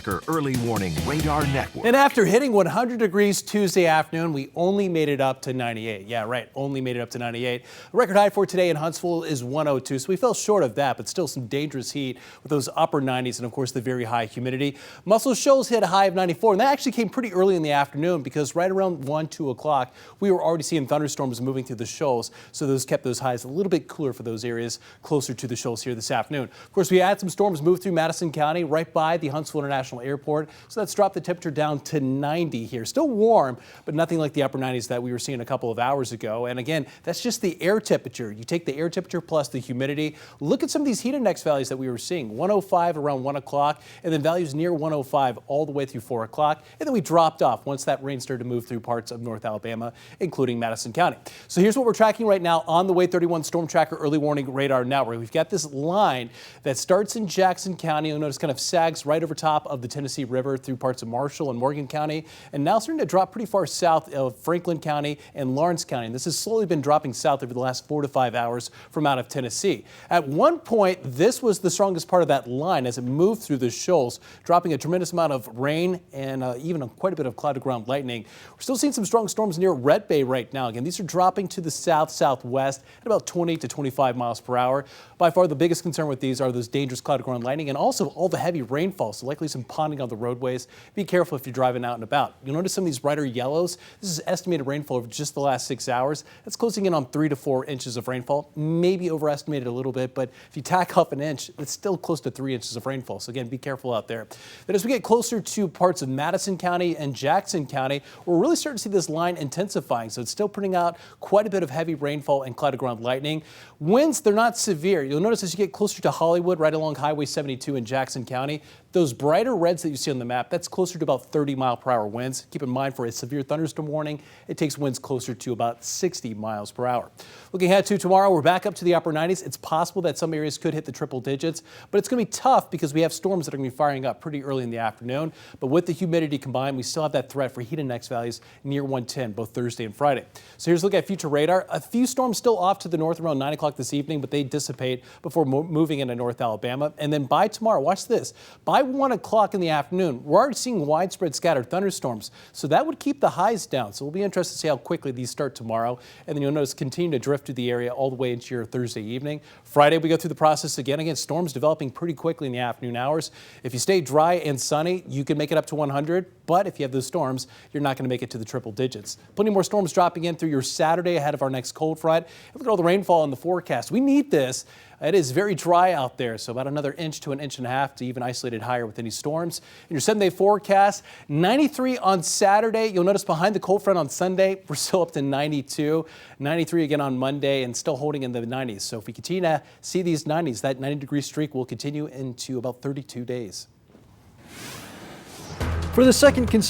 Early warning radar network. And after hitting 100 degrees Tuesday afternoon, we only made it up to 98. Yeah, right, only made it up to 98. The record high for today in Huntsville is 102, so we fell short of that, but still some dangerous heat with those upper 90s and, of course, the very high humidity. Muscle Shoals hit a high of 94, and that actually came pretty early in the afternoon because right around 1, 2 o'clock, we were already seeing thunderstorms moving through the shoals, so those kept those highs a little bit cooler for those areas closer to the shoals here this afternoon. Of course, we had some storms move through Madison County right by the Huntsville International Airport. So that's dropped the temperature down to 90 here. Still warm, but nothing like the upper 90s that we were seeing a couple of hours ago. And again, that's just the air temperature. You take the air temperature plus the humidity. Look at some of these heat index values that we were seeing. 105 around 1 o'clock, and then values near 105 all the way through 4 o'clock. And then we dropped off once that rain started to move through parts of North Alabama, including Madison County. So here's what we're tracking right now on the Way 31 Storm Tracker Early Warning Radar Network. We've got this line that starts in Jackson County. You'll notice kind of sags right over top of the Tennessee River through parts of Marshall and Morgan County, and now starting to drop pretty far south of Franklin County and Lawrence County. And this has slowly been dropping south over the last 4 to 5 hours from out of Tennessee. At one point, this was the strongest part of that line as it moved through the shoals, dropping a tremendous amount of rain and even quite a bit of cloud-to-ground lightning. We're still seeing some strong storms near Red Bay right now. Again, these are dropping to the south-southwest at about 20 to 25 miles per hour. By far, the biggest concern with these are those dangerous cloud-to-ground lightning and also all the heavy rainfall, so likely some ponding on the roadways. Be careful if you're driving out and about. You'll notice some of these brighter yellows. This is estimated rainfall over just the last 6 hours. That's closing in on 3 to 4 inches of rainfall. Maybe overestimated a little bit, but if you tack off an inch, it's still close to 3 inches of rainfall. So again, be careful out there. Then as we get closer to parts of Madison County and Jackson County, we're really starting to see this line intensifying. So it's still putting out quite a bit of heavy rainfall and cloud-to-ground lightning. Winds, they're not severe. You'll notice as you get closer to Hollywood, right along Highway 72 in Jackson County, those brighter reds that you see on the map, that's closer to about 30-mile-per-hour winds. Keep in mind, for a severe thunderstorm warning, it takes winds closer to about 60 miles per hour. Looking ahead to tomorrow, we're back up to the upper 90s. It's possible that some areas could hit the triple digits, but it's going to be tough because we have storms that are going to be firing up pretty early in the afternoon. But with the humidity combined, we still have that threat for heat index values near 110 both Thursday and Friday. So here's a look at future radar. A few storms still off to the north around 9 o'clock this evening, but they dissipate before moving into North Alabama. And then by tomorrow, watch this, by 1 o'clock in the afternoon, we're already seeing widespread scattered thunderstorms. So that would keep the highs down. So we'll be interested to see how quickly these start tomorrow. And then you'll notice continue to drift through the area all the way into your Thursday evening. Friday, we go through the process again. Again, storms developing pretty quickly in the afternoon hours. If you stay dry and sunny, you can make it up to 100. But if you have those storms, you're not going to make it to the triple digits. Plenty more storms dropping in through your Saturday ahead of our next cold front. Look at all the rainfall in the forecast. We need this. It is very dry out there, so about another inch to an inch and a half to even isolated higher with any storms. In your 7-day forecast, 93 on Saturday. You'll notice behind the cold front on Sunday, we're still up to 92. 93 again on Monday and still holding in the 90s. So if we continue to see these 90s, that 90-degree streak will continue into about 32 days. For the second